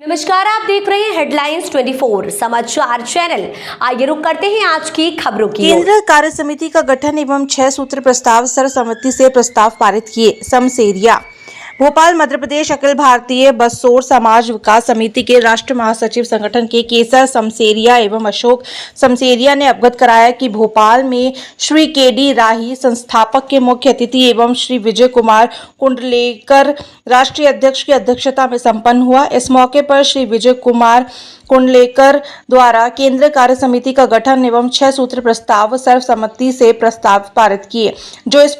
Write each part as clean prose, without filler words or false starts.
नमस्कार, आप देख रहे हैं हेडलाइंस 24 समाचार चैनल। आइए रुक करते हैं आज की खबरों की ओर। केंद्रीय कार्य समिति का गठन एवं 6 सूत्र प्रस्ताव सर्वसम्मति से प्रस्ताव पारित किए। समसेरिया भोपाल मध्य प्रदेश अखिल भारतीय बसोर समाज विकास समिति के राष्ट्र महासचिव संगठन के केसर समसेरिया एवं अशोक समसेरिया ने अवगत कराया कि भोपाल में श्री केडी राही संस्थापक के मुख्य अतिथि एवं श्री विजय कुमार कुंडलेकर राष्ट्रीय अध्यक्ष की अध्यक्षता में संपन्न हुआ। इस मौके पर श्री विजय कुमार कुंडलेकर द्वारा केंद्रीय कार्य समिति का गठन एवं 6 सूत्र प्रस्ताव सर्वसम्मति से प्रस्ताव पारित किए, जो इस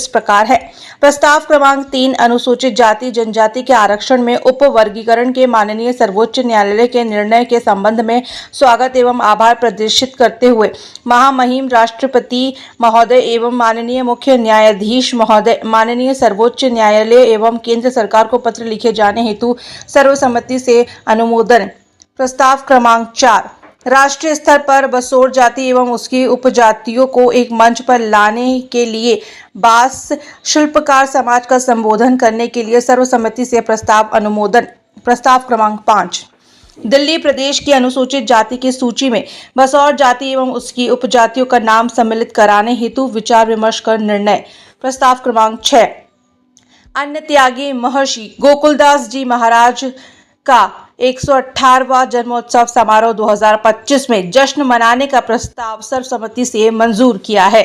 प्रकार है। प्रस्ताव क्रमांक 3 अनुसूचित जाति जनजाति के आरक्षण में उप वर्गीकरण के माननीय सर्वोच्च न्यायालय के निर्णय के संबंध में स्वागत एवं आभार प्रदर्शित करते हुए महामहिम राष्ट्रपति महोदय एवं माननीय मुख्य न्यायाधीश महोदय, माननीय सर्वोच्च न्यायालय एवं केंद्र सरकार को पत्र लिखे जाने हेतु सर्वसम्मति से अनुमोदन। प्रस्ताव क्रमांक 4 राष्ट्रीय स्तर पर बसोर जाति एवं उसकी उपजातियों को एक मंच पर लाने के लिए बास शिल्पकार समाज का संबोधन करने के लिए सर्वसम्मति से प्रस्ताव अनुमोदन। प्रस्ताव क्रमांक 5 दिल्ली प्रदेश की अनुसूचित जाति की सूची में बसौर जाति एवं उसकी उपजातियों का नाम सम्मिलित कराने हेतु विचार विमर्श कर निर्णय। प्रस्ताव क्रमांक 6 अन्य त्यागी महर्षि गोकुलदास जी महाराज का 118वां जन्मोत्सव समारोह 2025 में जश्न मनाने का प्रस्ताव सर्वसम्मति से मंजूर किया है।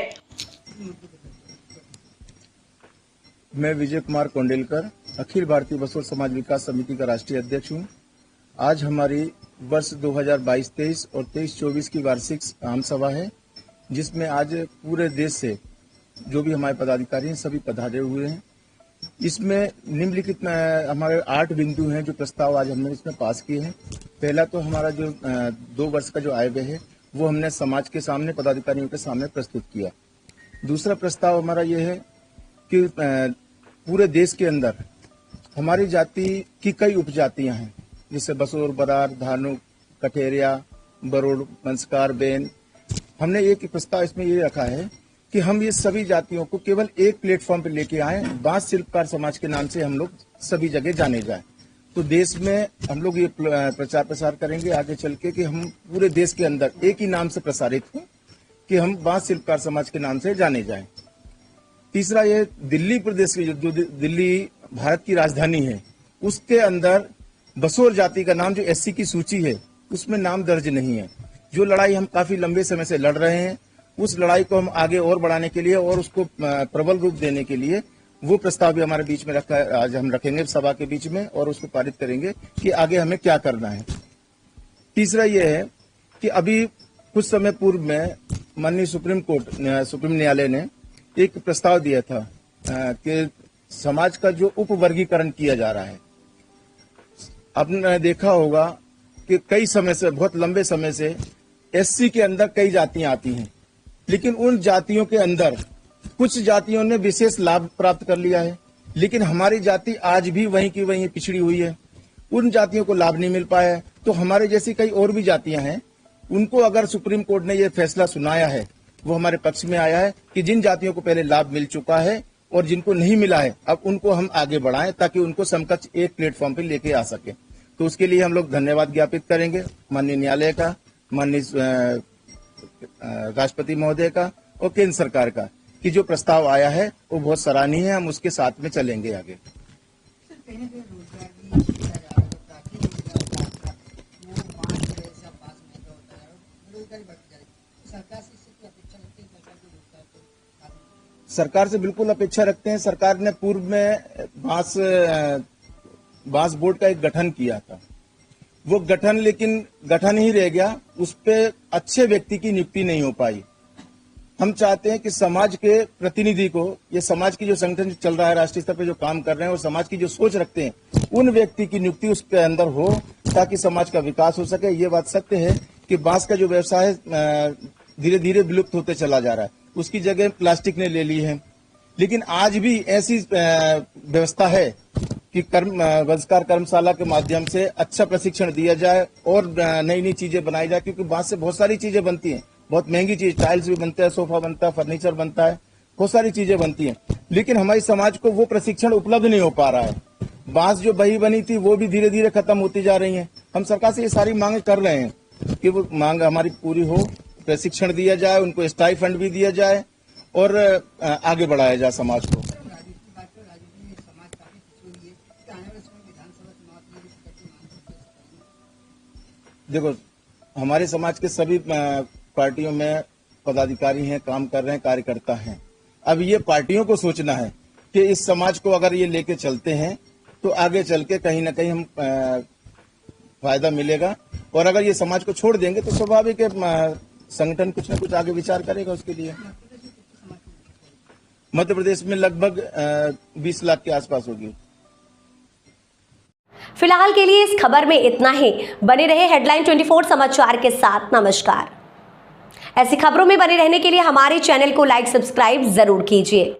मैं विजय कुमार कुंडलेकर अखिल भारतीय बसोर समाज विकास समिति का राष्ट्रीय अध्यक्ष हूं। आज हमारी वर्ष 2022-23 और 23-24 की वार्षिक आम सभा है, जिसमें आज पूरे देश से जो भी हमारे पदाधिकारी हैं सभी पधारे हुए हैं। इसमें निम्नलिखित हमारे 8 बिंदु हैं जो प्रस्ताव आज हमने इसमें पास किए हैं। पहला तो हमारा जो 2 वर्ष का जो आय व्यय है वो हमने समाज के सामने पदाधिकारियों के सामने प्रस्तुत किया। दूसरा प्रस्ताव हमारा ये है कि पूरे देश के अंदर हमारी जाति की कई उपजातियां हैं, जैसे बसोर, बरार, धानुक, कठेरिया, बरोड़, मंस्कार, बेन। हमने एक प्रस्ताव इसमें ये रखा है कि हम ये सभी जातियों को केवल एक प्लेटफॉर्म पर लेके आए, बांस शिल्पकार समाज के नाम से हम लोग सभी जगह जाने जाए। तो देश में हम लोग ये प्रचार प्रसार करेंगे आगे चल के कि हम पूरे देश के अंदर एक ही नाम से प्रसारित हों कि हम बांस शिल्पकार समाज के नाम से जाने जाएं। तीसरा, ये दिल्ली प्रदेश की जो दिल्ली भारत की राजधानी है उसके अंदर बसोर जाति का नाम जो एससी की सूची है उसमें नाम दर्ज नहीं है। जो लड़ाई हम काफी लंबे समय से लड़ रहे हैं, उस लड़ाई को हम आगे और बढ़ाने के लिए और उसको प्रबल रूप देने के लिए वो प्रस्ताव भी हमारे बीच में रखा है। आज हम रखेंगे सभा के बीच में और उसको पारित करेंगे कि आगे हमें क्या करना है। तीसरा ये है कि अभी कुछ समय पूर्व में माननीय सुप्रीम न्यायालय ने एक प्रस्ताव दिया था कि समाज का जो उप वर्गीकरण किया जा रहा है, आपने देखा होगा कि कई समय से, बहुत लंबे समय से एससी के अंदर कई जातियां आती हैं, लेकिन उन जातियों के अंदर कुछ जातियों ने विशेष लाभ प्राप्त कर लिया है, लेकिन हमारी जाति आज भी वहीं की वहीं पिछड़ी हुई है। उन जातियों को लाभ नहीं मिल पाया है। तो हमारे जैसी कई और भी जातियां हैं, उनको अगर सुप्रीम कोर्ट ने यह फैसला सुनाया है, वो हमारे पक्ष में आया है कि जिन जातियों को पहले लाभ मिल चुका है और जिनको नहीं मिला है, अब उनको हम आगे बढ़ाएं ताकि उनको समकक्ष एक प्लेटफॉर्म पर लेके आ सके। तो उसके लिए हम लोग धन्यवाद ज्ञापित करेंगे माननीय न्यायालय का, माननीय राष्ट्रपति महोदय का और केंद्र सरकार का कि जो प्रस्ताव आया है वो बहुत सराहनीय है। हम उसके साथ में चलेंगे आगे। सरकार से बिल्कुल अपेक्षा रखते हैं। सरकार ने पूर्व में बांस बोर्ड का एक गठन किया था। वो गठन लेकिन गठन ही रह गया, उस पे अच्छे व्यक्ति की नियुक्ति नहीं हो पाई। हम चाहते हैं कि समाज के प्रतिनिधि को, ये समाज की जो संगठन चल रहा है राष्ट्रीय स्तर पे जो काम कर रहे हैं और समाज की जो सोच रखते हैं, उन व्यक्ति की नियुक्ति उसके अंदर हो ताकि समाज का विकास हो सके। ये बात सत्य है कि बांस का जो व्यवसाय धीरे धीरे विलुप्त होते चला जा रहा है, उसकी जगह प्लास्टिक ने ले ली है। लेकिन आज भी ऐसी व्यवस्था है कि रोजगार कर्मशाला के माध्यम से अच्छा प्रशिक्षण दिया जाए और नई नई चीजें बनाई जाए, क्योंकि बांस से बहुत सारी चीजें बनती हैं, बहुत महंगी चीज, टाइल्स भी बनते हैं, सोफा बनता है, फर्नीचर बनता है, बहुत सारी चीजें बनती हैं। लेकिन हमारे समाज को वो प्रशिक्षण उपलब्ध नहीं हो पा रहा है। बांस जो बही बनी थी वो भी धीरे धीरे खत्म होती जा रही है। हम सरकार से ये सारी मांगे कर रहे हैं कि वो मांग हमारी पूरी हो, प्रशिक्षण दिया जाए, उनको स्टाइपेंड भी दिया जाए और आगे बढ़ाया जाए समाज को। देखो, हमारे समाज के सभी पार्टियों में पदाधिकारी हैं, काम कर रहे हैं, कार्यकर्ता हैं। अब ये पार्टियों को सोचना है कि इस समाज को अगर ये लेके चलते हैं तो आगे चल के कहीं ना कहीं हम फायदा मिलेगा, और अगर ये समाज को छोड़ देंगे तो स्वाभाविक है संगठन कुछ ना कुछ आगे विचार करेगा उसके लिए। मध्य प्रदेश में लगभग 20 लाख के आसपास होगी। फिलहाल के लिए इस खबर में इतना ही। बने रहे हेडलाइन 24 समाचार के साथ। नमस्कार। ऐसी खबरों में बने रहने के लिए हमारे चैनल को लाइक, सब्सक्राइब जरूर कीजिए।